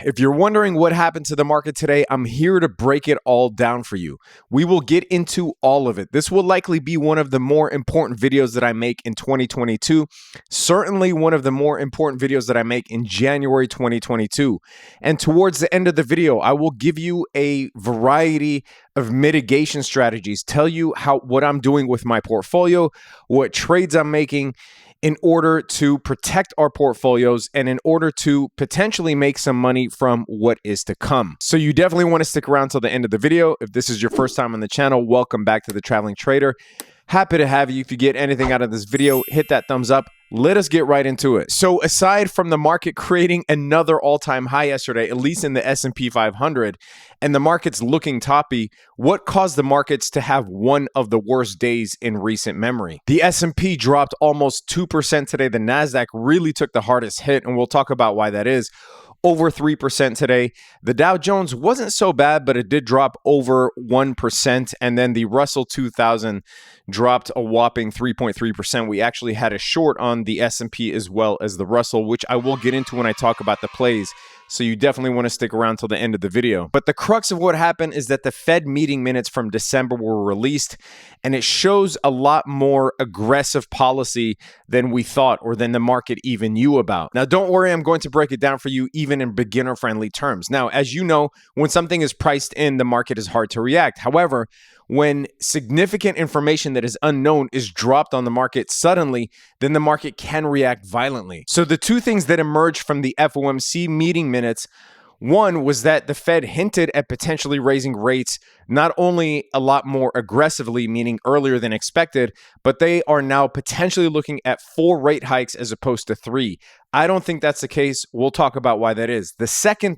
If you're wondering what happened to the market today, I'm here to break it all down for you. We will get into all of it. This will likely be one of the more important videos that I make in 2022. Certainly one of the more important videos that I make in January 2022. And towards the end of the video, I will give you a variety of mitigation strategies, tell you what I'm doing with my portfolio, what trades I'm making, in order to protect our portfolios and in order to potentially make some money from what is to come. So you definitely want to stick around till the end of the video. If this is your first time on the channel, welcome back to The Traveling Trader. Happy to have you. If you get anything out of this video, hit that thumbs up. Let us get right into it. So aside from the market creating another all-time high yesterday, at least in the S&P 500, and the market's looking toppy, what caused the markets to have one of the worst days in recent memory? The S&P dropped almost 2% today. The Nasdaq really took the hardest hit, and we'll talk about why that is. Over 3% today. The Dow Jones wasn't so bad, but it did drop over 1%. And then the Russell 2000 dropped a whopping 3.3%. We actually had a short on the S&P as well as the Russell, which I will get into when I talk about the plays. So you definitely want to stick around till the end of the video. But the crux of what happened is that the Fed meeting minutes from December were released, and it shows a lot more aggressive policy than we thought or than the market even knew about. Now, don't worry, I'm going to break it down for you even in beginner-friendly terms. Now, as you know, when something is priced in, the market is hard to react. However, when significant information that is unknown is dropped on the market suddenly, then the market can react violently. So the two things that emerged from the FOMC meeting minutes, one was that the Fed hinted at potentially raising rates not only a lot more aggressively, meaning earlier than expected, but they are now potentially looking at 4 rate hikes as opposed to 3. I don't think that's the case. We'll talk about why that is. The second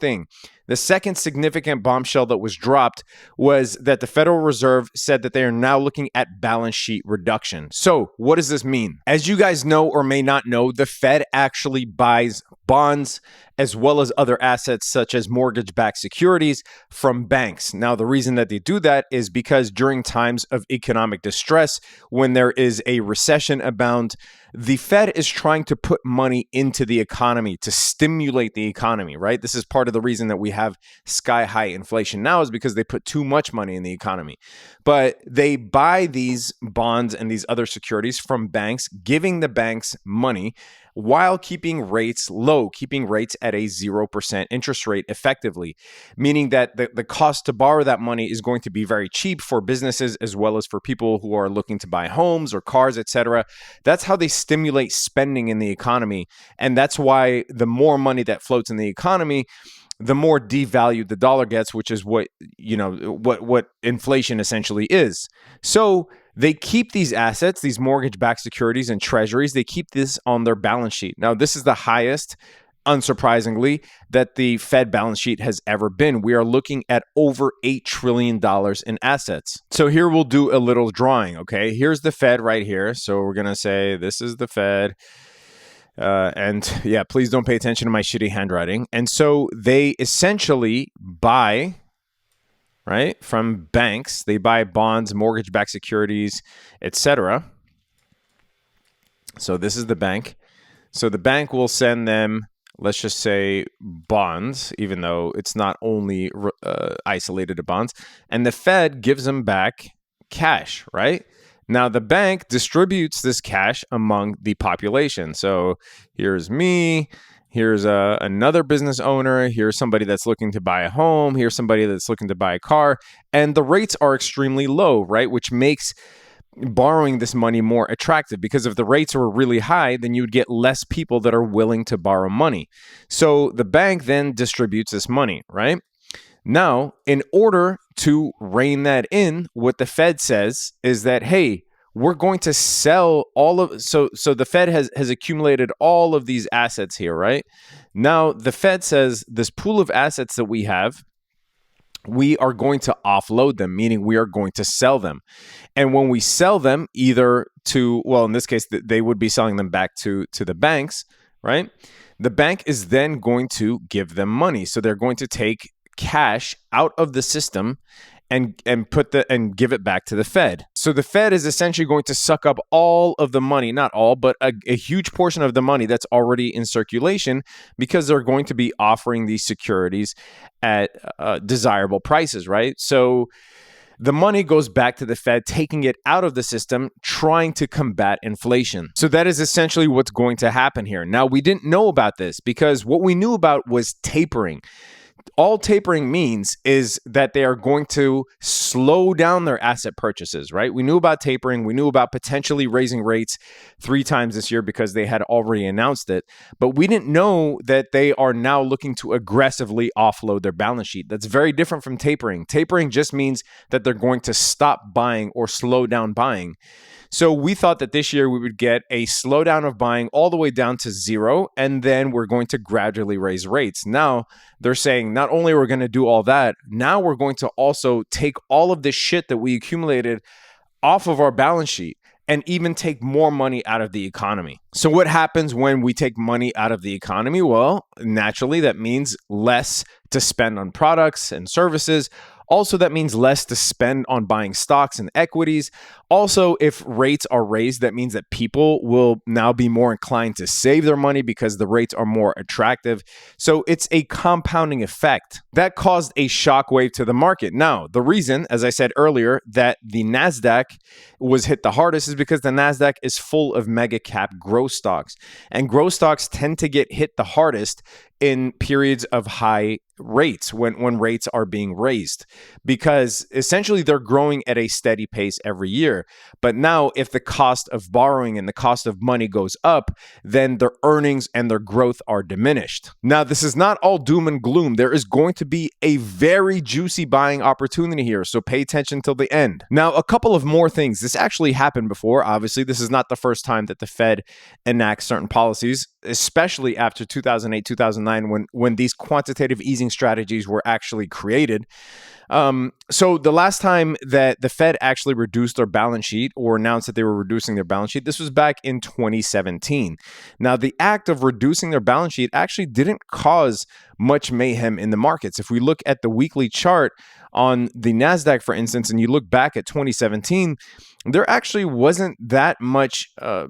significant bombshell that was dropped was that the Federal Reserve said that they are now looking at balance sheet reduction. So what does this mean? As you guys know or may not know, the Fed actually buys bonds as well as other assets such as mortgage-backed securities from banks. Now, the reason that they do that is because during times of economic distress, when there is a recession abound, the Fed is trying to put money into the economy to stimulate the economy, right? This is part of the reason that we have sky-high inflation now is because they put too much money in the economy. But they buy these bonds and these other securities from banks, giving the banks money while keeping rates low, keeping rates at a 0% interest rate effectively, meaning that the cost to borrow that money is going to be very cheap for businesses as well as for people who are looking to buy homes or cars, etc. That's how they stimulate spending in the economy. And that's why the more money that floats in the economy, the more devalued the dollar gets, which is what inflation essentially is. So they keep these assets, these mortgage-backed securities and treasuries, they keep this on their balance sheet. Now, this is the highest, unsurprisingly, that the Fed balance sheet has ever been. We are looking at over $8 trillion in assets. So here we'll do a little drawing, okay? Here's the Fed right here. So we're going to say this is the Fed. And yeah, please don't pay attention to my shitty handwriting. And so they essentially buy, right, from banks. They buy bonds, mortgage-backed securities, etc. So this is the bank. So the bank will send them, let's just say, bonds, even though it's not only isolated to bonds. And the Fed gives them back cash, right? Now, the bank distributes this cash among the population. So here's me. Here's another business owner. Here's somebody that's looking to buy a home. Here's somebody that's looking to buy a car. And the rates are extremely low, right? Which makes borrowing this money more attractive, because if the rates were really high, then you would get less people that are willing to borrow money. So the bank then distributes this money, right? Now, in order to rein that in, what the Fed says is that, hey, we're going to sell all of, so the Fed has accumulated all of these assets here, right? Now, the Fed says this pool of assets that we have, we are going to offload them, meaning we are going to sell them. And when we sell them either to, well, in this case, they would be selling them back to the banks, right? The bank is then going to give them money. So they're going to take cash out of the system and give it back to the Fed. So the Fed is essentially going to suck up all of the money, not all, but a huge portion of the money that's already in circulation, because they're going to be offering these securities at desirable prices, right? So the money goes back to the Fed, taking it out of the system, trying to combat inflation. So that is essentially what's going to happen here. Now, we didn't know about this because what we knew about was tapering. All tapering means is that they are going to slow down their asset purchases, right? We knew about tapering. We knew about potentially raising rates 3 times this year because they had already announced it. But we didn't know that they are now looking to aggressively offload their balance sheet. That's very different from tapering. Tapering just means that they're going to stop buying or slow down buying. So we thought that this year we would get a slowdown of buying all the way down to 0, and then we're going to gradually raise rates. Now they're saying not only are we going to do all that, now we're going to also take all of this shit that we accumulated off of our balance sheet and even take more money out of the economy. So what happens when we take money out of the economy? Well, naturally, that means less to spend on products and services. Also, that means less to spend on buying stocks and equities. Also, if rates are raised, that means that people will now be more inclined to save their money because the rates are more attractive. So it's a compounding effect that caused a shockwave to the market. Now, the reason, as I said earlier, that the NASDAQ was hit the hardest is because the NASDAQ is full of mega cap growth stocks. And growth stocks tend to get hit the hardest in periods of high rates, when rates are being raised, because essentially they're growing at a steady pace every year. But now if the cost of borrowing and the cost of money goes up, then their earnings and their growth are diminished. Now, this is not all doom and gloom. There is going to be a very juicy buying opportunity here, so pay attention till the end. Now, a couple of more things. This actually happened before. Obviously, this is not the first time that the Fed enacts certain policies, especially after 2008, 2009, when these quantitative easing strategies were actually created. So the last time that the Fed actually reduced their balance sheet or announced that they were reducing their balance sheet, this was back in 2017. Now, the act of reducing their balance sheet actually didn't cause much mayhem in the markets. If we look at the weekly chart on the NASDAQ, for instance, and you look back at 2017, there actually wasn't that much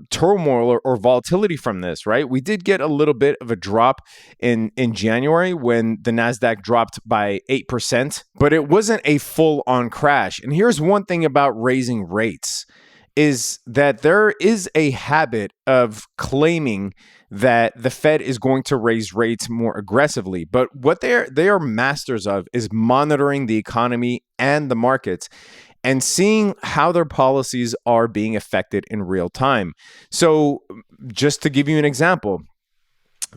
turmoil or volatility from this, right? We did get a little bit of a drop in January when the NASDAQ dropped by 8%, but it wasn't a full-on crash. And here's one thing about raising rates is that there is a habit of claiming that the Fed is going to raise rates more aggressively. But what they are masters of is monitoring the economy and the markets and seeing how their policies are being affected in real time. So just to give you an example,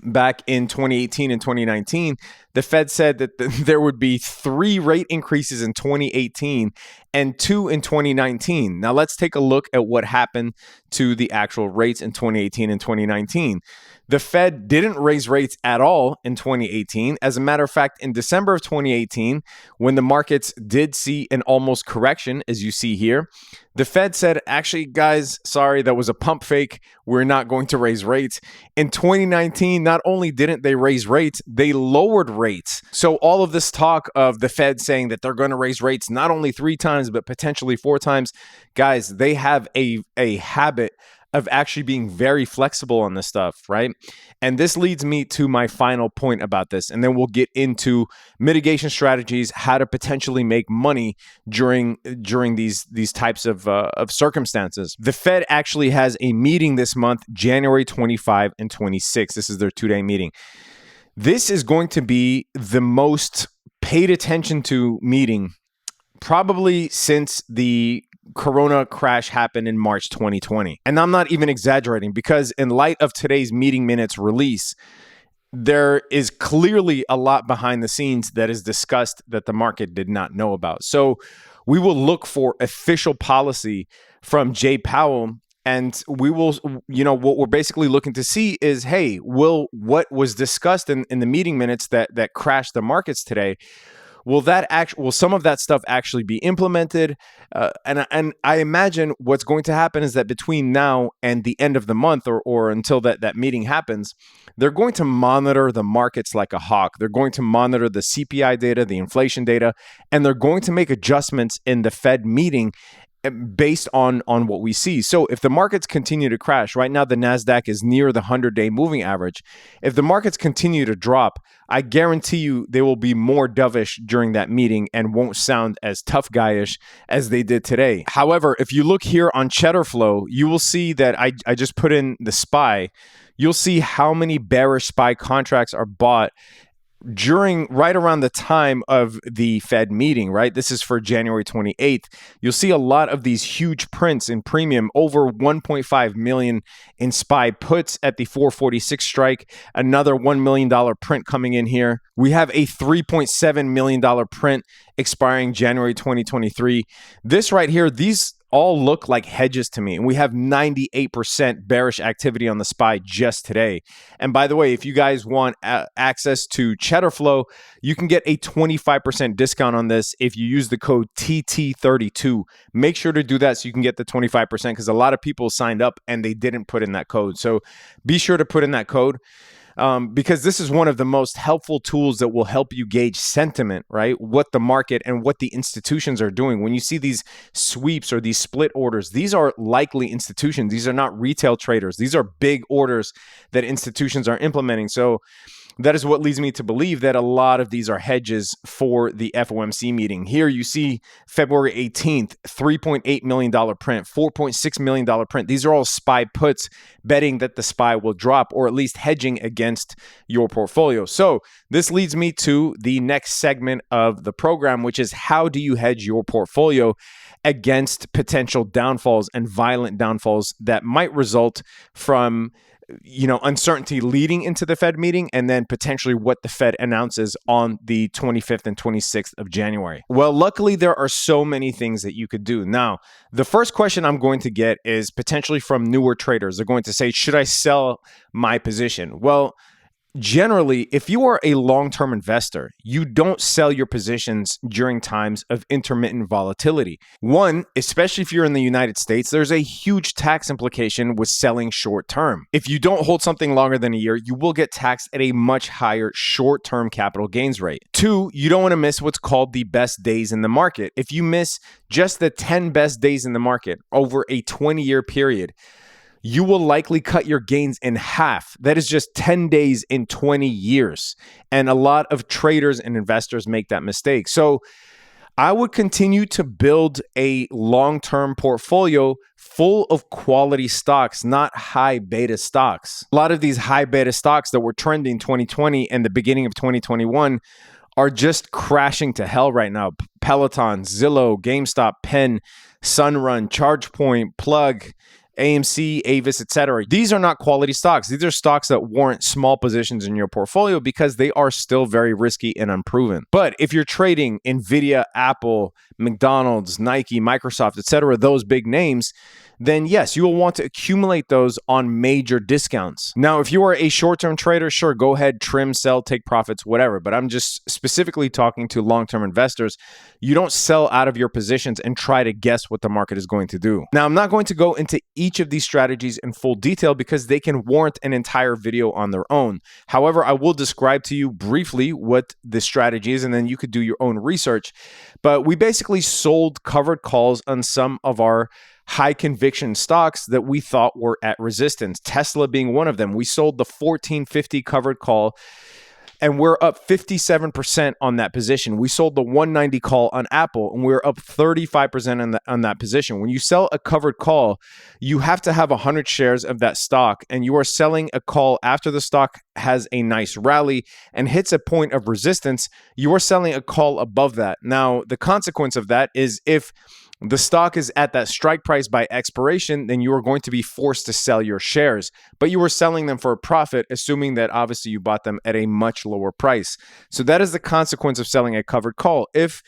back in 2018 and 2019, the Fed said that there would be 3 rate increases in 2018 and 2 in 2019. Now let's take a look at what happened to the actual rates in 2018 and 2019. The Fed didn't raise rates at all in 2018. As a matter of fact, in December of 2018, when the markets did see an almost correction, as you see here, the Fed said, actually, guys, sorry, that was a pump fake. We're not going to raise rates. In 2019, not only didn't they raise rates, they lowered rates. So all of this talk of the Fed saying that they're going to raise rates not only 3 times, but potentially 4 times, guys, they have a habit of actually being very flexible on this stuff, right? And this leads me to my final point about this, and then we'll get into mitigation strategies, how to potentially make money during these types of circumstances. The Fed actually has a meeting this month, January 25 and 26. This is their 2-day meeting. This is going to be the most paid attention to meeting probably since the Corona crash happened in March 2020. And I'm not even exaggerating, because in light of today's meeting minutes release, there is clearly a lot behind the scenes that is discussed that the market did not know about. So we will look for official policy from Jay Powell, and we will, what we're basically looking to see is, hey, what was discussed in the meeting minutes that crashed the markets today, Will some of that stuff actually be implemented? And I imagine what's going to happen is that between now and the end of the month, or until that meeting happens, they're going to monitor the markets like a hawk. They're going to monitor the CPI data, the inflation data, and they're going to make adjustments in the Fed meeting based on what we see. So if the markets continue to crash, right now the NASDAQ is near the 100-day moving average. If the markets continue to drop, I guarantee you they will be more dovish during that meeting and won't sound as tough guyish as they did today. However, if you look here on Cheddar Flow, you will see that I just put in the SPY. You'll see how many bearish SPY contracts are bought right around the time of the Fed meeting, right? This is for January 28th. You'll see a lot of these huge prints in premium, over 1.5 million in SPY puts at the 446 strike, another $1 million print coming in here. We have a $3.7 million print expiring January 2023. This right here, these all look like hedges to me. And we have 98% bearish activity on the SPY just today. And by the way, if you guys want access to Cheddar Flow, you can get a 25% discount on this if you use the code TT32. Make sure to do that so you can get the 25% because a lot of people signed up and they didn't put in that code. So be sure to put in that code. Because this is one of the most helpful tools that will help you gauge sentiment, right? What the market and what the institutions are doing. When you see these sweeps or these split orders, these are likely institutions. These are not retail traders. These are big orders that institutions are implementing. So that is what leads me to believe that a lot of these are hedges for the FOMC meeting. Here you see February 18th, $3.8 million print, $4.6 million print. These are all SPY puts betting that the SPY will drop, or at least hedging against your portfolio. So this leads me to the next segment of the program, which is how do you hedge your portfolio against potential downfalls and violent downfalls that might result from uncertainty leading into the Fed meeting, and then potentially what the Fed announces on the 25th and 26th of January. Well, luckily, there are so many things that you could do. Now, the first question I'm going to get is potentially from newer traders. They're going to say, should I sell my position? Well, generally, if you are a long-term investor, you don't sell your positions during times of intermittent volatility. One, especially if you're in the United States, there's a huge tax implication with selling short-term. If you don't hold something longer than a year, you will get taxed at a much higher short-term capital gains rate. Two, you don't want to miss what's called the best days in the market. If you miss just the 10 best days in the market over a 20-year period, you will likely cut your gains in half. That is just 10 days in 20 years. And a lot of traders and investors make that mistake. So I would continue to build a long-term portfolio full of quality stocks, not high beta stocks. A lot of these high beta stocks that were trending 2020 and the beginning of 2021 are just crashing to hell right now. Peloton, Zillow, GameStop, Penn, Sunrun, ChargePoint, Plug, AMC, Avis, etc. These are not quality stocks. These are stocks that warrant small positions in your portfolio because they are still very risky and unproven. But if you're trading Nvidia, Apple, McDonald's, Nike, Microsoft, etc., those big names, then yes, you will want to accumulate those on major discounts. Now, if you are a short-term trader, sure, go ahead, trim, sell, take profits, whatever. But I'm just specifically talking to long-term investors. You don't sell out of your positions and try to guess what the market is going to do. Now, I'm not going to go into each of these strategies in full detail because they can warrant an entire video on their own. However, I will describe to you briefly what the strategy is, and then you could do your own research. But we basically sold covered calls on some of our high conviction stocks that we thought were at resistance, Tesla being one of them. We sold the 1450 covered call and we're up 57% on that position. We sold the 190 call on Apple and we're up 35% on that position. When you sell a covered call, you have to have 100 shares of that stock, and you are selling a call after the stock has a nice rally and hits a point of resistance. You are selling a call above that. Now, the consequence of that is if the stock is at that strike price by expiration, then you are going to be forced to sell your shares. But you are selling them for a profit, assuming that obviously you bought them at a much lower price. So that is the consequence of selling a covered call. If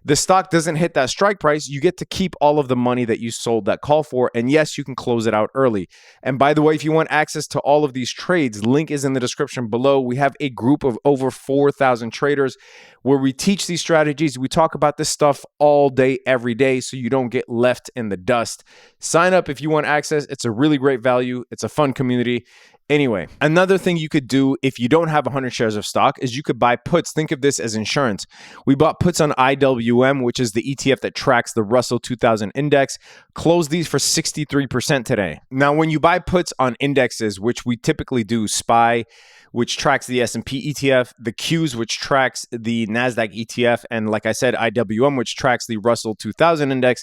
the stock doesn't hit that strike price, you get to keep all of the money that you sold that call for. And yes, you can close it out early. And by the way, if you want access to all of these trades, link is in the description below. We have a group of over 4,000 traders where we teach these strategies. We talk about this stuff all day, every day, so you don't get left in the dust. Sign up if you want access. It's a really great value. It's a fun community. Anyway, another thing you could do if you don't have 100 shares of stock is you could buy puts. Think of this as insurance. We bought puts on IWM, which is the ETF that tracks the Russell 2000 index. Closed these for 63% today. Now, when you buy puts on indexes, which we typically do, SPY, which tracks the S&P ETF, the Qs, which tracks the NASDAQ ETF, and like I said, IWM, which tracks the Russell 2000 index,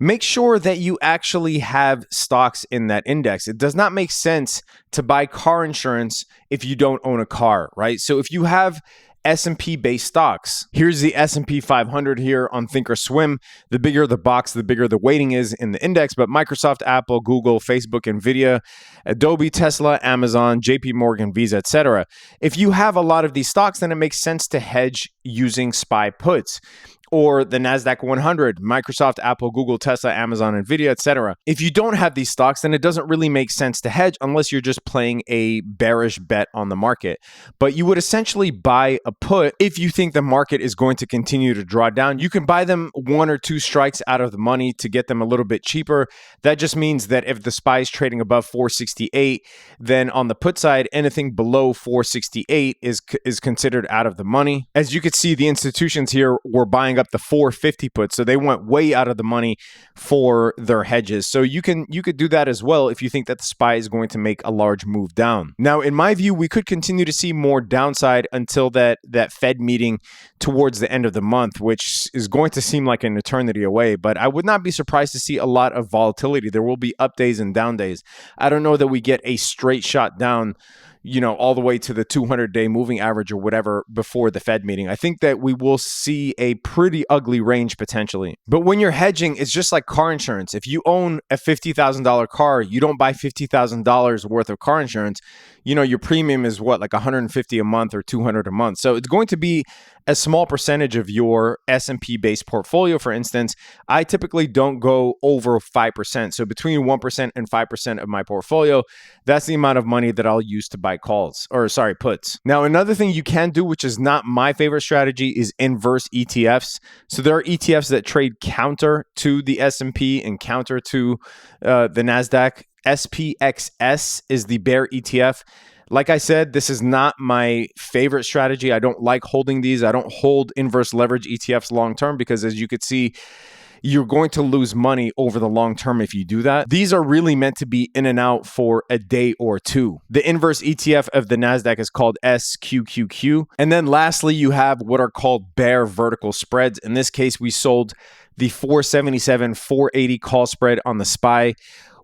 make sure that you actually have stocks in that index. It does not make sense to buy car insurance if you don't own a car, right? So if you have S&P based stocks, here's the S&P 500 here on Thinkorswim. The bigger the box, the bigger the weighting is in the index, but Microsoft, Apple, Google, Facebook, Nvidia, Adobe, Tesla, Amazon, JP Morgan, Visa, etc. If you have a lot of these stocks, then it makes sense to hedge using SPY puts. Or the NASDAQ 100, Microsoft, Apple, Google, Tesla, Amazon, Nvidia, etc. If you don't have these stocks, then it doesn't really make sense to hedge unless you're just playing a bearish bet on the market. But you would essentially buy a put if you think the market is going to continue to draw down. You can buy them 1 or 2 strikes out of the money to get them a little bit cheaper. That just means that if the SPY is trading above 468, then on the put side, anything below 468 is considered out of the money. As you can see, the institutions here were buying up the 450 puts, so they went way out of the money for their hedges. So you could do that as well if you think that the SPY is going to make a large move down. Now, in my view, we could continue to see more downside until that Fed meeting towards the end of the month, which is going to seem like an eternity away, but I would not be surprised to see a lot of volatility. There will be up days and down days. I don't know that we get a straight shot down, all the way to the 200-day moving average or whatever before the Fed meeting. I think that we will see a pretty ugly range potentially. But when you're hedging, it's just like car insurance. If you own a $50,000 car, you don't buy $50,000 worth of car insurance. Your premium is what, like $150 a month or $200 a month. So it's going to be a small percentage of your S&P based portfolio. For instance, I typically don't go over 5%. So between 1% and 5% of my portfolio, that's the amount of money that I'll use to buy puts. Now, another thing you can do, which is not my favorite strategy, is inverse ETFs. So there are ETFs that trade counter to the S&P and counter to the NASDAQ. SPXS is the bear ETF. Like I said, this is not my favorite strategy. I don't like holding these. I don't hold inverse leverage ETFs long term because, as you could see, you're going to lose money over the long term if you do that. These are really meant to be in and out for a day or two. The inverse ETF of the NASDAQ is called SQQQ. And then lastly, you have what are called bear vertical spreads. In this case, we sold the 477, 480 call spread on the SPY.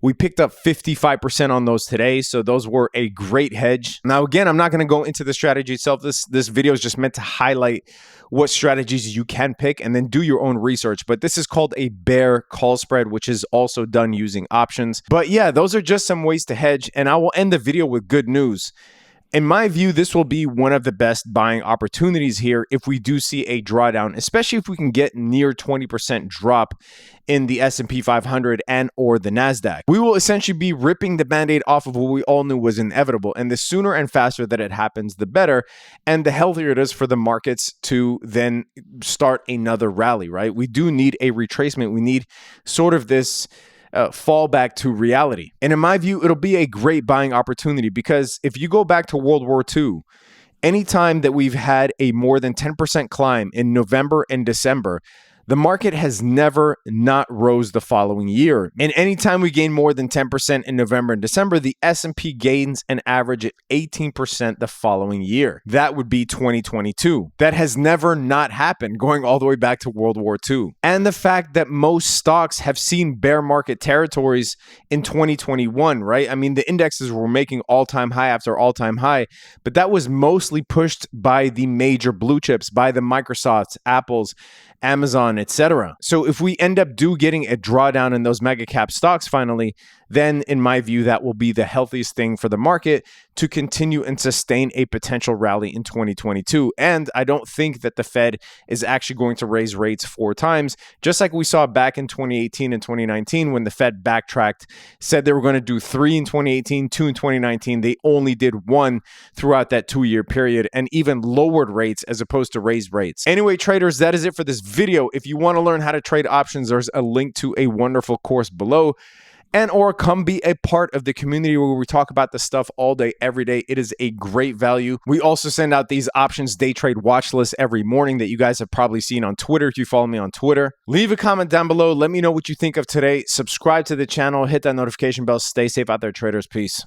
We picked up 55% on those today, so those were a great hedge. Now, again, I'm not going to go into the strategy itself. This video is just meant to highlight what strategies you can pick and then do your own research. But this is called a bear call spread, which is also done using options. But yeah, those are just some ways to hedge, and I will end the video with good news. In my view, this will be one of the best buying opportunities here if we do see a drawdown, especially if we can get near 20% drop in the S&P 500 and or the NASDAQ. We will essentially be ripping the Band-Aid off of what we all knew was inevitable. And the sooner and faster that it happens, the better. And the healthier it is for the markets to then start another rally, right? We do need a retracement. We need sort of this fall back to reality. And in my view, it'll be a great buying opportunity because if you go back to World War II, anytime that we've had a more than 10% climb in November and December, the market has never not rose the following year. And anytime we gain more than 10% in November and December, the S&P gains an average at 18% the following year. That would be 2022. That has never not happened, going all the way back to World War II. And the fact that most stocks have seen bear market territories in 2021, right? I mean, the indexes were making all-time high after all-time high, but that was mostly pushed by the major blue chips, by the Microsofts, Apples, Amazon, etc. So if we end up getting a drawdown in those mega cap stocks finally, then in my view, that will be the healthiest thing for the market to continue and sustain a potential rally in 2022. And I don't think that the Fed is actually going to raise rates 4 times, just like we saw back in 2018 and 2019 when the Fed backtracked, said they were going to do 3 in 2018, 2 in 2019. They only did 1 throughout that 2-year period and even lowered rates as opposed to raised rates. Anyway, traders, that is it for this video. If you want to learn how to trade options, there's a link to a wonderful course below. And or come be a part of the community where we talk about this stuff all day, every day. It is a great value. We also send out these options day trade watch lists every morning that you guys have probably seen on Twitter if you follow me on Twitter. Leave a comment down below. Let me know what you think of today. Subscribe to the channel. Hit that notification bell. Stay safe out there, traders. Peace.